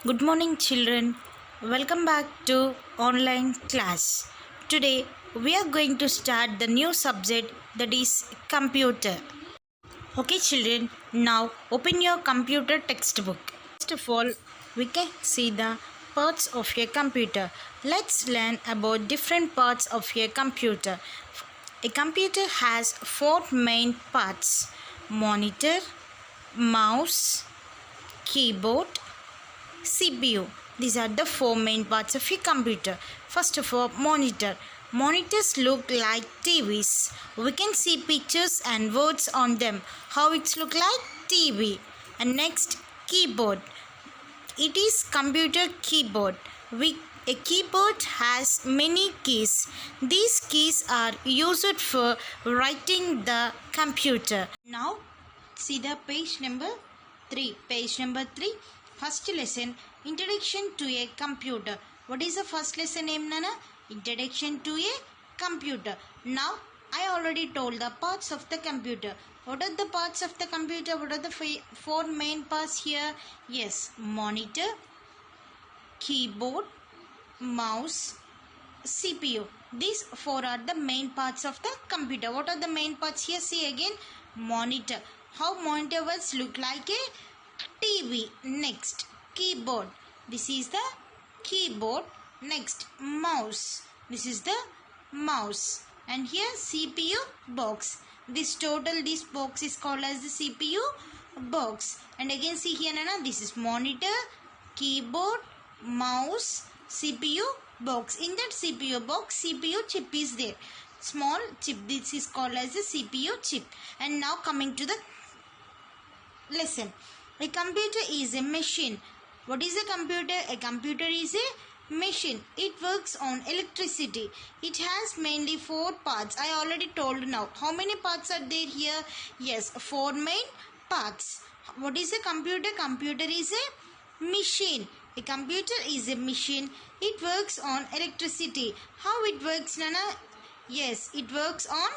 Good morning, children. Welcome back to online class. Today, we are going to start the new subject, that is computer. Okay, children, now open your computer textbook. First of all, we can see the parts of your computer. Let's learn about different parts of your computer. A computer has four main parts: monitor, mouse, keyboard, CPU. These are the four main parts of your computer. First of all, monitor. Monitors look like TVs. We can see pictures and words on them. How it look like? TV. And next, keyboard. It is computer keyboard. A keyboard has many keys. These keys are used for writing the computer. Now, see the page number 3. Page number 3. First lesson, Introduction to a Computer. What is the first lesson name, Nana? Introduction to a Computer. Now, I already told the parts of the computer. What are the parts of the computer? What are the four main parts here? Yes, monitor, keyboard, mouse, CPU. These four are the main parts of the computer. What are the main parts here? See again, monitor. How monitor words look like a TV. Next, keyboard. This is the keyboard. Next, mouse. This is the mouse. And here CPU box. This box is called as the CPU box. And again see here, Nana, this is monitor, keyboard, mouse, CPU box. In that CPU box, CPU chip is there. Small chip. This is called as the CPU chip. And now coming to the lesson. A computer is a machine. What is a computer? A computer is a machine. It works on electricity. It has mainly four parts. I already told now. How many parts are there here? Yes, four main parts. What is a computer? Computer is a machine. A computer is a machine. It works on electricity. How it works, Nana? Yes, it works on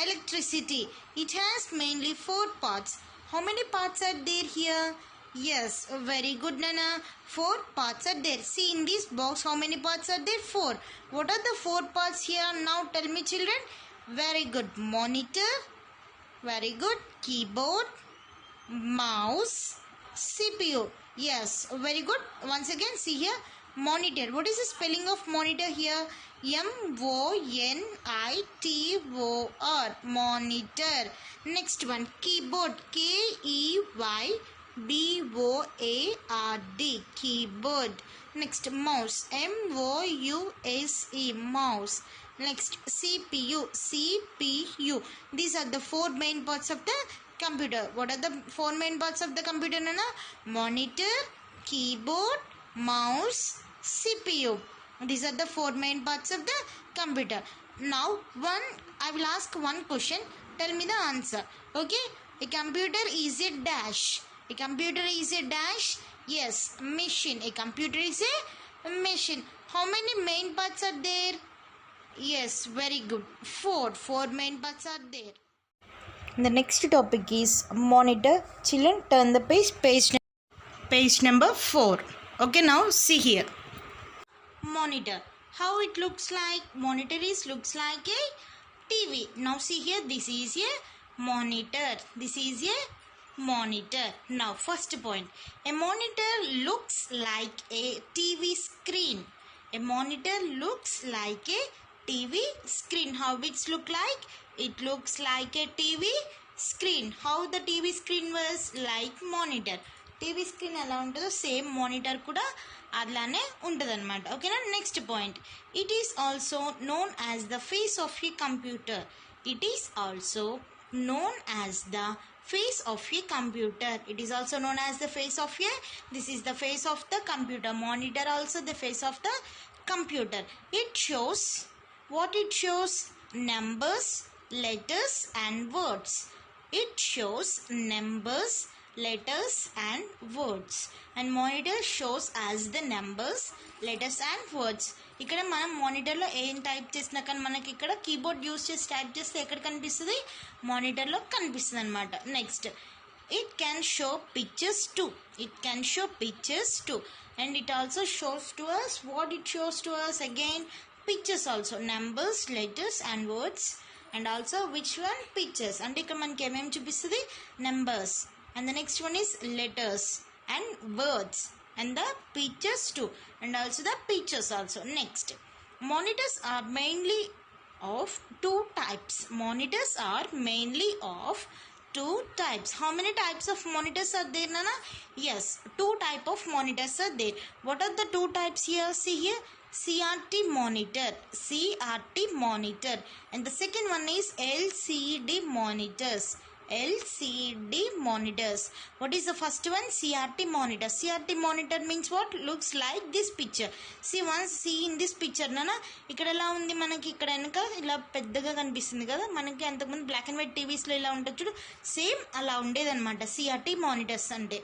electricity. It has mainly four parts. How many parts are there here? Yes, very good, Nana. Four parts are there. See in this box, how many parts are there? Four. What are the four parts here? Now tell me, children. Very good. Monitor. Very good. Keyboard. Mouse. CPU. Yes, very good. Once again, see here. Monitor. What is the spelling of monitor here? M-O-N-I-T-O-R. Monitor. Next one, keyboard. K-E-Y-B-O-A-R-D. Keyboard. Next, mouse. M-O-U-S-E. Mouse. Next, CPU. C-P-U. These are the four main parts of the computer. What are the four main parts of the computer, Nana? Monitor, keyboard, mouse, CPU. These are the four main parts of the computer. Now, I will ask one question. Tell me the answer. Okay? A computer is a dash. A computer is a dash. Yes, machine. A computer is a machine. How many main parts are there? Yes, very good. Four main parts are there. The next topic is monitor. Children, turn the page number 4. Okay, now see here. Monitor. How it looks like? Monitor looks like a TV. Now see here, this is a monitor. This is a monitor. Now first point. A monitor looks like a TV screen. A monitor looks like a TV screen. How it look like? It looks like a TV screen. How the TV screen was like monitor. TV screen ఎలా ఉంటుందో same monitor కూడా అలానే ఉంటుందన్నమాట. ఓకేనా? Next point. It is also known as the face of A computer. It is also known as the face of a computer. It is also known as the face of a. This is the face of the computer. Monitor also the face of the computer. It shows what it shows? Numbers, letters and words. It shows numbers, letters and words. And monitor shows as the numbers, letters and words. ఇక్కడ మనం మానిటర్లో ఏం type చేసినా కానీ మనకి ఇక్కడ keyboard use చేసి type చేస్తే ఎక్కడ కనిపిస్తుంది? మానిటర్లో కనిపిస్తుంది అనమాట. Next, It can show pictures too. It can show pictures too. And it also shows to us, what it shows to us again? Pictures also. Numbers, letters and words. And also which one? Pictures. And ఇక్కడ మనకి ఏమేమి చూపిస్తుంది? Numbers. And the next one is letters and words. And the pictures too. And also the pictures also. Next. Monitors are mainly of two types. Monitors are mainly of two types. How many types of monitors are there, Nana? Yes, two type of monitors are there. What are the two types here? See here. CRT monitor. CRT monitor. And the second one is LCD monitors. LCD monitors. What is the first one? CRT monitor. CRT monitor means what? Looks like this picture. See, once see in this picture nana ఇక్కడ ఎలా ఉంది మనకి, ఇక్కడ వెనక ఇలా పెద్దగా కనిపిస్తుంది కదా మనకి. అంతకుముందు బ్లాక్ అండ్ వైట్ టీవీస్లో ఇలా ఉంటుంది చూడు, సేమ్ అలా ఉండేదన్నమాట CRT మానిటర్స్ అంటే.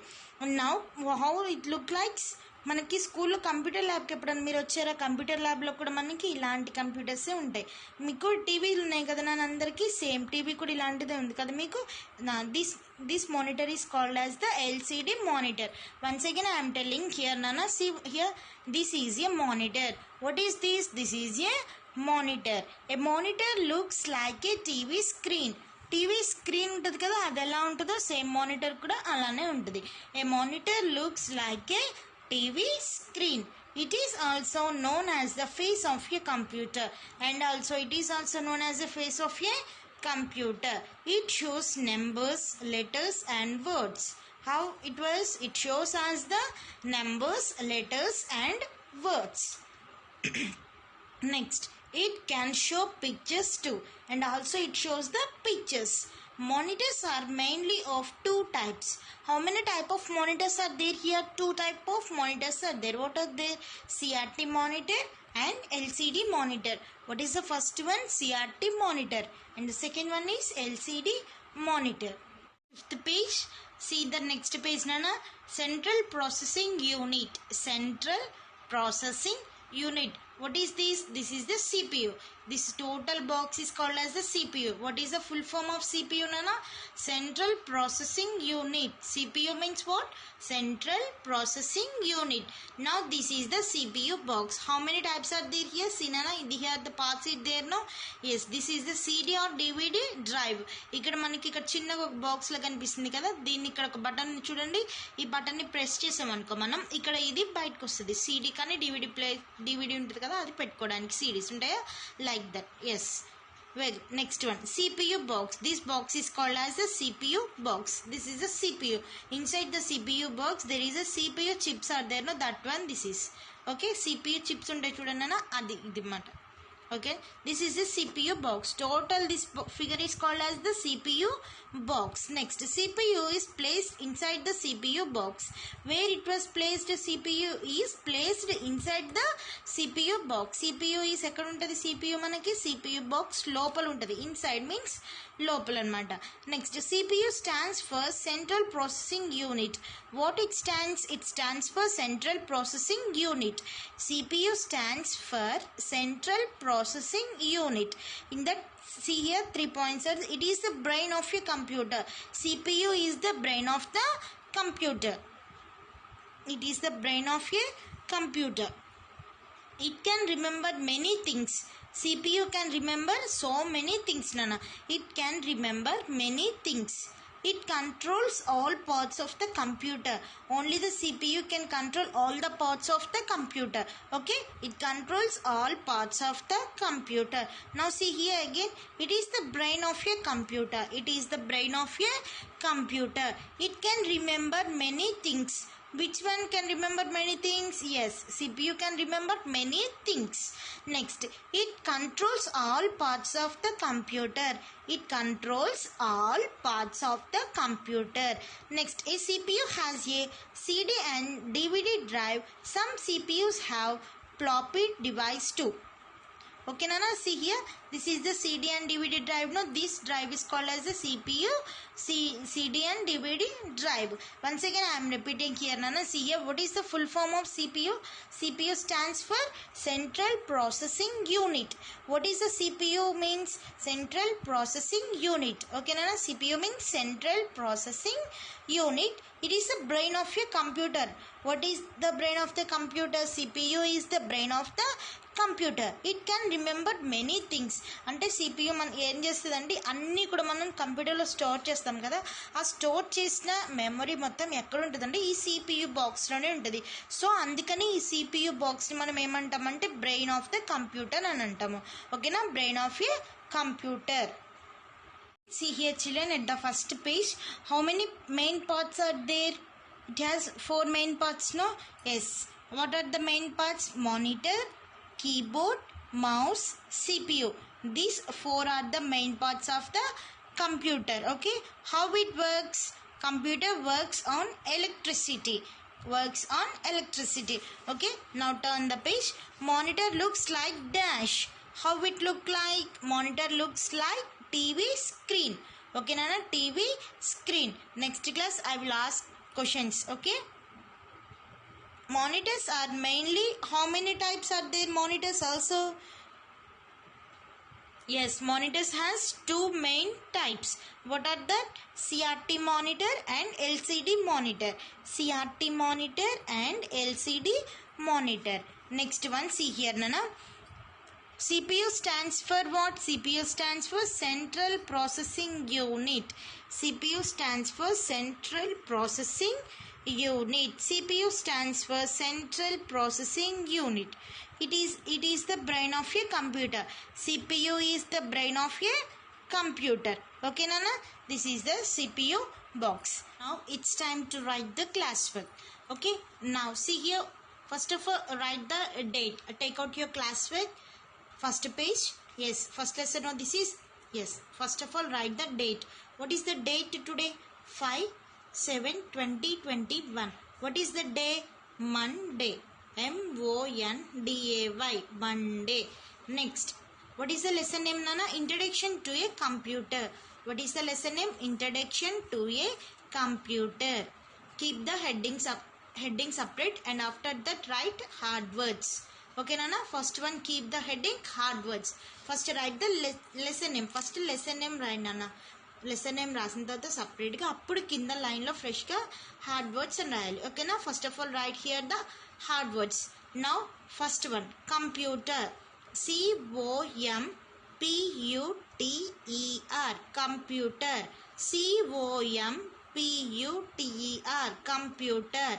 Now how it look likes. మనకి స్కూల్లో కంప్యూటర్ ల్యాబ్కి ఎప్పుడన్నా మీరు వచ్చారా? కంప్యూటర్ ల్యాబ్లో కూడా మనకి ఇలాంటి కంప్యూటర్సే ఉంటాయి. మీకు టీవీలు ఉన్నాయి కదా నాన్న అందరికీ, సేమ్ టీవీ కూడా ఇలాంటిదే ఉంది కదా మీకు. This monitor is called as the LCD monitor. Once again I am telling here nana, see here, this is a monitor. What is this? This is a monitor. A monitor looks like a TV screen. TV screen ఉంటుంది కదా, అది ఎలా ఉంటుందో same monitor కూడా అలానే ఉంటుంది. A monitor looks like a TV screen. It is also known as the face of a computer, and also it is also known as the face of a computer. It shows numbers, letters and words. How it was? It shows as the numbers, letters and words. Next, it can show pictures too, and also it shows the pictures. Monitors are mainly of two types. How many type of monitors are there here? Two type of monitors are there. What are they? CRT monitor and LCD monitor. What is the first one? CRT monitor, and the second one is LCD monitor. Fifth page. See the next page nana. Central processing unit. Central processing unit. What is this? This is the CPU. This total box is called as the CPU. What is the full form of CPU nana? Central processing unit. CPU means what? Central processing unit. Now this is the CPU box. How many types are there here? See nana, here the parts is there no? Yes, this is the CD or DVD drive. ఇక్కడ మనకి ఇక్కడ చిన్నగా ఒక box లా కనిపిస్తుంది కదా, దీన్ని ఇక్కడ ఒక బటన్ చూడండి. ఈ బటన్ ని ప్రెస్ చేసామనుకో మనం, ఇక్కడ ఇది బయటకు వస్తుంది. CD కానీ DVD ఉంటుంది కదా, అది పెట్టుకోవడానికి CDs ఉంటాయా, like that. Yes. Well, next one, CPU box. This box is called as a CPU box. This is a CPU. Inside the CPU box there is a CPU chips are there no, that one this is. Okay, CPU chips ఉంటాయి చూడండి అన్న, అది ఇది మాట. Okay, this is the CPU box. Total this figure is called as the CPU box. Next, CPU is placed inside the CPU box. Where it was placed, CPU is placed inside the CPU box. CPU is ఎక్కడ ఉంటుంది? CPU మనకి CPU box లోపల ఉంటుంది. Inside means లోపల అన్నమాట. Next, CPU stands for Central Processing Unit. What it stands? It stands for Central Processing Unit. CPU stands for Central Processing Unit. In that, see here 3 points. It is the brain of your computer. CPU is the brain of the computer. It is the brain of a computer. It can remember many things. CPU can remember so many things nana. It can remember many things. It controls all parts of the computer. Only the CPU can control all the parts of the computer. Okay, it controls all parts of the computer. Now see here again, it is the brain of a computer. It is the brain of a computer. It can remember many things. Which one can remember many things? Yes, CPU can remember many things. Next, it controls all parts of the computer. It controls all parts of the computer. Next, a CPU has a CD and DVD drive. Some CPUs have floppy device too. Okay, Nana, see here, this is the CD and DVD drive. No, this drive is called as the CPU, CD and DVD drive. Once again I am repeating here, Nana, see here, what is the full form of CPU? CPU stands for Central Processing Unit. What is the CPU means? Central Processing Unit. Okay, Nana, CPU means Central Processing Unit. It is the brain of your computer. What is the brain of the computer? CPU is the brain of the computer. It can remember many things. అంటే CPU మనం ఏం చేస్తుందండి, అన్నీ కూడా మనం కంప్యూటర్లో store చేస్తాం కదా, ఆ స్టోర్ చేసిన మెమరీ మొత్తం ఎక్కడ ఉంటుందంటే ఈ సిపియు బాక్స్లోనే ఉంటుంది. సో అందుకని ఈ సిపియు బాక్స్ని మనం ఏమంటామంటే బ్రెయిన్ ఆఫ్ ద కంప్యూటర్ అని అంటాము. ఓకేనా, brain of A computer. See here children, at the first page, how many main parts are there? It has 4 main parts, no? Yes. What are the main parts? Monitor, keyboard, mouse, CPU. These 4 are the main parts of the computer. Okay, how it works? Computer works on electricity. Okay, now turn the page. Monitor looks like dash. How it look like? Monitor looks like TV screen. Okay, Nana, TV screen. Next class I will ask questions. Okay, monitors are mainly, how many types are there? Monitors also, yes, monitors has 2 main types. What are that? CRT monitor and LCD monitor. CRT monitor and LCD monitor. Next one, see here, Nana. CPU stands for what? CPU stands for Central Processing Unit. CPU stands for Central Processing Unit. CPU stands for Central Processing Unit. It is the brain of a computer. CPU is the brain of a computer. Okay, Nana, this is the CPU box. Now it's time to write the classwork. Okay, now see here, first of all write the date. Take out your classwork. First page, yes, first lesson. No, this is, yes, first of all write the date. What is the date today? 5/7/2021. What is the day? Monday. MONDAY, Monday. Next, what is the lesson name, Nana? Introduction to a computer. What is the lesson name? Introduction to a computer. Keep the heading separate, and after that write hard words. Okay, Nana, first one keep the heading hard words. First write the lesson name. First lesson name write, Nana. Lesson name రాసిన తర్వాత సపరేట్గా అప్పుడు కింద లైన్లో ఫ్రెష్గా hard words అని రాయాలి. ఓకేనా, first of all right here the hard words. Now first one computer. COMPUTER, computer. COMPUTER, computer.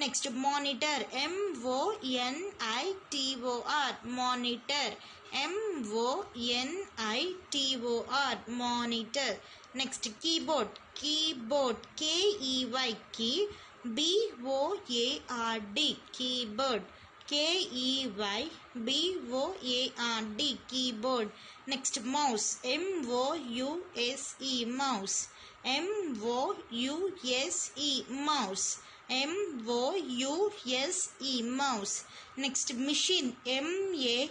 Next monitor. MONITOR, monitor. MONITOR, monitor. Next, keyboard. KEY, key. BOARD, keyboard. KEYBOARD, keyboard. Next, mouse. MOUSE, mouse. MOUSE, mouse. MOUSE, mouse. Next, machine. MACHINE,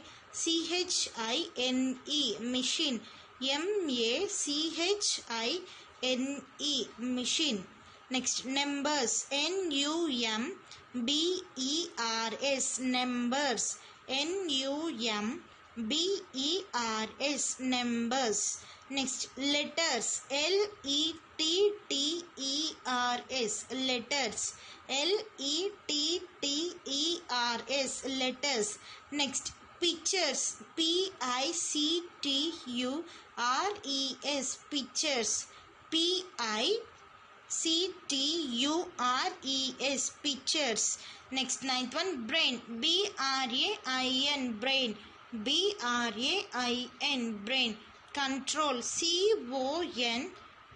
machine. MACHINE, machine. Next, numbers. NUMBERS, numbers. NUMBERS, numbers. Next, letters. LETTERS, letters. LETTERS, letters. Next, pictures. PICTURES, pictures. PICTURES, pictures. Next, ninth one, brain. BRAIN, brain. BRAIN, brain. Control.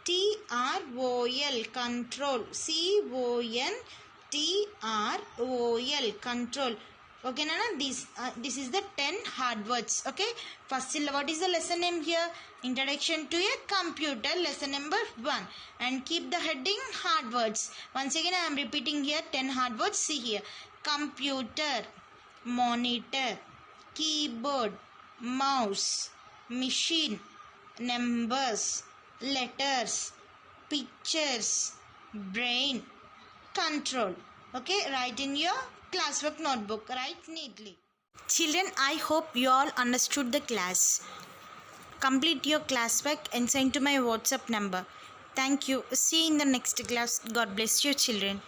CONTROL, control. CONTROL, control. Okay, Nana, this is the 10 hard words. Okay, first, what is the lesson name here? Introduction to a computer, lesson number 1, and keep the heading hard words. Once again I am repeating here 10 hard words. See here: computer, monitor, keyboard, mouse, machine, numbers, letters, pictures, brain, control. Okay, write in your classwork notebook. Write neatly. Children, I hope you all understood the class. Complete your classwork and send to my WhatsApp number. Thank you. See you in the next class. God bless you, children.